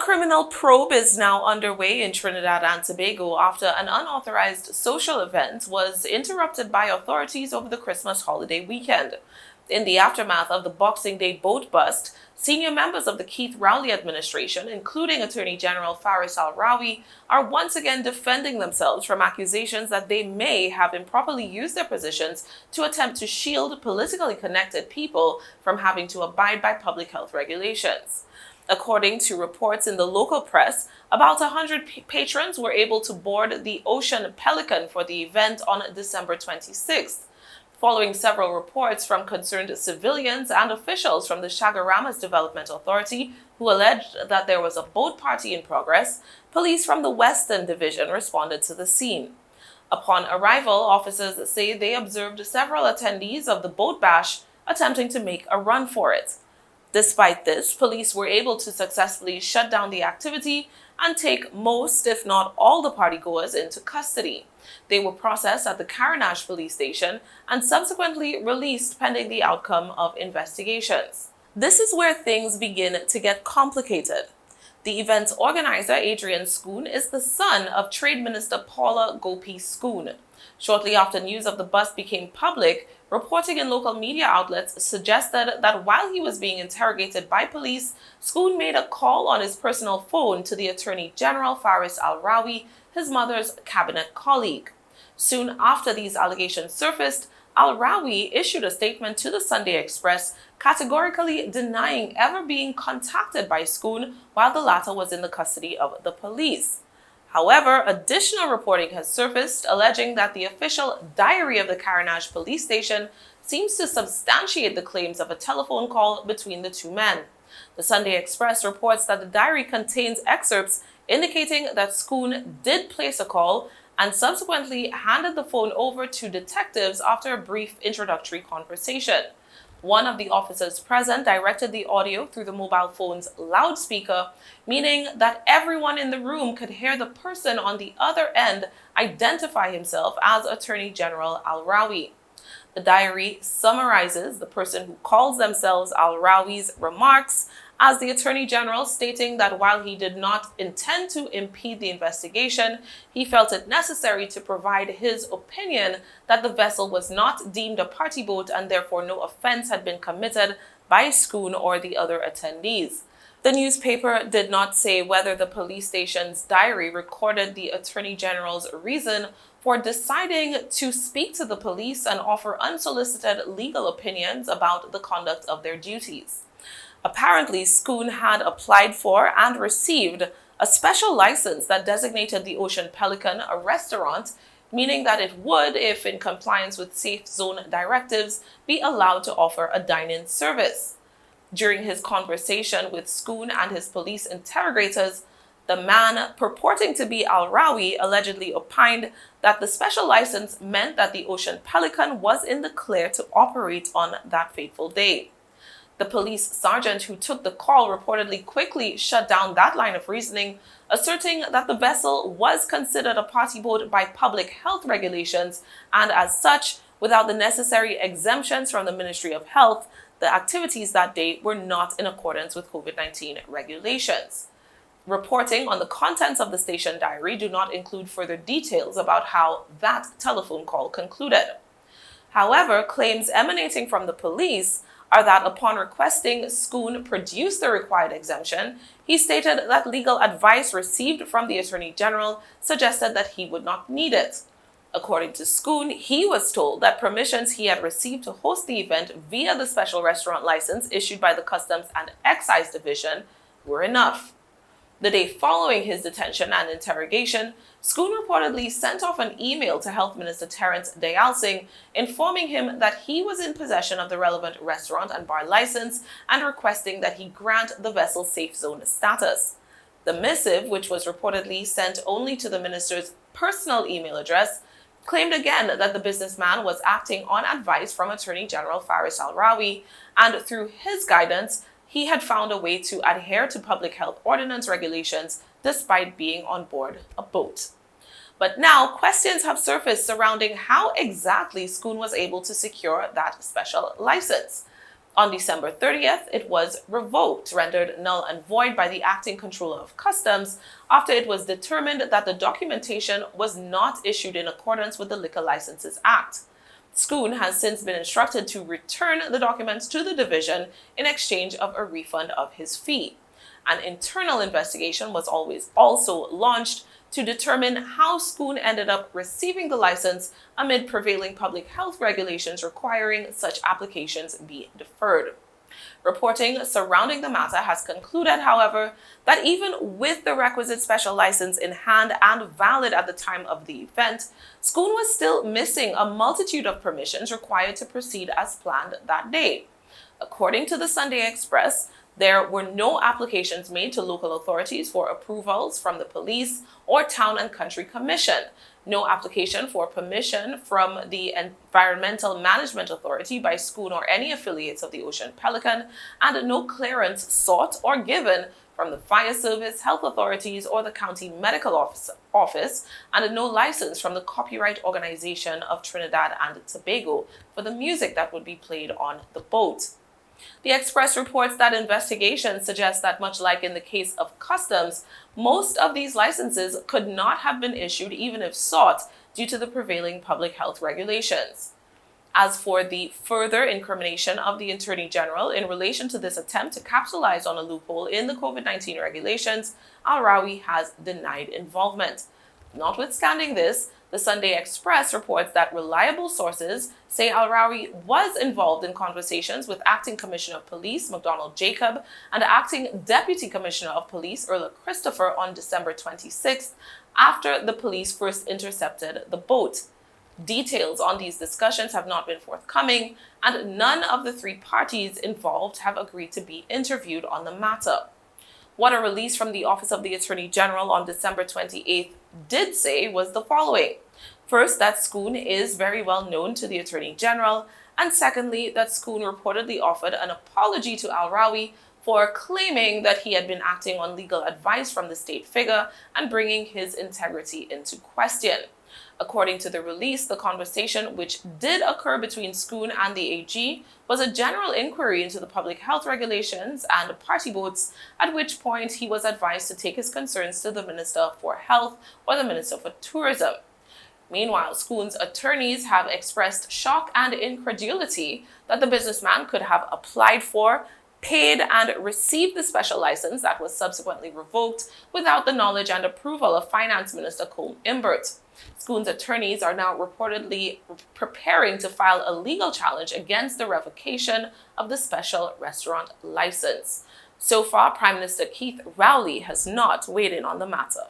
criminal probe is now underway in Trinidad and Tobago after an unauthorized social event was interrupted by authorities over the Christmas holiday weekend. In the aftermath of the Boxing Day boat bust, senior members of the Keith Rowley administration, including Attorney General Faris Al-Rawi, are once again defending themselves from accusations that they may have improperly used their positions to attempt to shield politically connected people from having to abide by public health regulations. According to reports in the local press, about 100 patrons were able to board the Ocean Pelican for the event on December 26th. Following several reports from concerned civilians and officials from the Chagaramas Development Authority who alleged that there was a boat party in progress, police from the Western Division responded to the scene. Upon arrival, officers say they observed several attendees of the boat bash attempting to make a run for it. Despite this, police were able to successfully shut down the activity and take most, if not all, the partygoers into custody. They were processed at the Carinash police station and subsequently released pending the outcome of investigations. This is where things begin to get complicated. The event's organizer, Adrian Schoon, is the son of Trade Minister Paula Gopi Schoon. Shortly after news of the bust became public, reporting in local media outlets suggested that while he was being interrogated by police, Schoon made a call on his personal phone to the Attorney General Faris Al-Rawi, his mother's cabinet colleague. Soon after these allegations surfaced, Al-Rawi issued a statement to the Sunday Express categorically denying ever being contacted by Schoon while the latter was in the custody of the police. However, additional reporting has surfaced alleging that the official diary of the Carinash police station seems to substantiate the claims of a telephone call between the two men. The Sunday Express reports that the diary contains excerpts indicating that Schoon did place a call and subsequently handed the phone over to detectives after a brief introductory conversation. One of the officers present directed the audio through the mobile phone's loudspeaker, meaning that everyone in the room could hear the person on the other end identify himself as Attorney General Al-Rawi. The diary summarizes the person who calls themselves Al-Rawi's remarks as the Attorney General, stating that while he did not intend to impede the investigation, he felt it necessary to provide his opinion that the vessel was not deemed a party boat and therefore no offense had been committed by Schoon or the other attendees. The newspaper did not say whether the police station's diary recorded the Attorney General's reason for deciding to speak to the police and offer unsolicited legal opinions about the conduct of their duties. Apparently, Schoon had applied for and received a special license that designated the Ocean Pelican a restaurant, meaning that it would, if in compliance with safe zone directives, be allowed to offer a dine-in service. During his conversation with Schoon and his police interrogators, the man purporting to be Al-Rawi allegedly opined that the special license meant that the Ocean Pelican was in the clear to operate on that fateful day. The police sergeant who took the call reportedly quickly shut down that line of reasoning, asserting that the vessel was considered a party boat by public health regulations, and as such, without the necessary exemptions from the Ministry of Health, the activities that day were not in accordance with COVID-19 regulations. Reporting on the contents of the station diary do not include further details about how that telephone call concluded. However, claims emanating from the police are that upon requesting Schoon produce the required exemption, he stated that legal advice received from the Attorney General suggested that he would not need it. According to Schoon, he was told that permissions he had received to host the event via the special restaurant license issued by the Customs and Excise Division were enough. The day following his detention and interrogation, Schoon reportedly sent off an email to Health Minister Terence Dayalsing informing him that he was in possession of the relevant restaurant and bar license and requesting that he grant the vessel safe zone status. The missive, which was reportedly sent only to the minister's personal email address, claimed again that the businessman was acting on advice from Attorney General Faris Al-Rawi, and through his guidance, he had found a way to adhere to public health ordinance regulations despite being on board a boat. But now questions have surfaced surrounding how exactly Schoon was able to secure that special license. On December 30th, it was revoked, rendered null and void by the acting controller of customs after it was determined that the documentation was not issued in accordance with the Liquor Licenses Act. Schoon has since been instructed to return the documents to the division in exchange of a refund of his fee. An internal investigation was also launched to determine how Schoon ended up receiving the license amid prevailing public health regulations requiring such applications be deferred. Reporting surrounding the matter has concluded, however, that even with the requisite special license in hand and valid at the time of the event, Schoon was still missing a multitude of permissions required to proceed as planned that day. According to the Sunday Express, there were no applications made to local authorities for approvals from the police or Town and Country Commission, no application for permission from the Environmental Management Authority by Schoon or any affiliates of the Ocean Pelican, and no clearance sought or given from the Fire Service, health authorities, or the County Medical Office, and no license from the Copyright Organization of Trinidad and Tobago for the music that would be played on the boat. The Express reports that investigations suggest that, much like in the case of customs, most of these licenses could not have been issued even if sought due to the prevailing public health regulations. As for the further incrimination of the Attorney General in relation to this attempt to capitalize on a loophole in the COVID-19 regulations, Al-Rawi has denied involvement. Notwithstanding this, the Sunday Express reports that reliable sources say Al-Rawi was involved in conversations with Acting Commissioner of Police McDonald Jacob and Acting Deputy Commissioner of Police Erla Christopher on December 26th after the police first intercepted the boat. Details on these discussions have not been forthcoming, and none of the three parties involved have agreed to be interviewed on the matter. What a release from the Office of the Attorney General on December 28th did say was the following. First, that Schoon is very well known to the Attorney General, and secondly, that Schoon reportedly offered an apology to Al-Rawi for claiming that he had been acting on legal advice from the state figure and bringing his integrity into question. According to the release, the conversation, which did occur between Schoon and the AG, was a general inquiry into the public health regulations and party boats, at which point he was advised to take his concerns to the Minister for Health or the Minister for Tourism. Meanwhile, Schoon's attorneys have expressed shock and incredulity that the businessman could have applied for, paid, and received the special license that was subsequently revoked without the knowledge and approval of Finance Minister Colm Imbert. Schoon's attorneys are now reportedly preparing to file a legal challenge against the revocation of the special restaurant license. So far, Prime Minister Keith Rowley has not weighed in on the matter.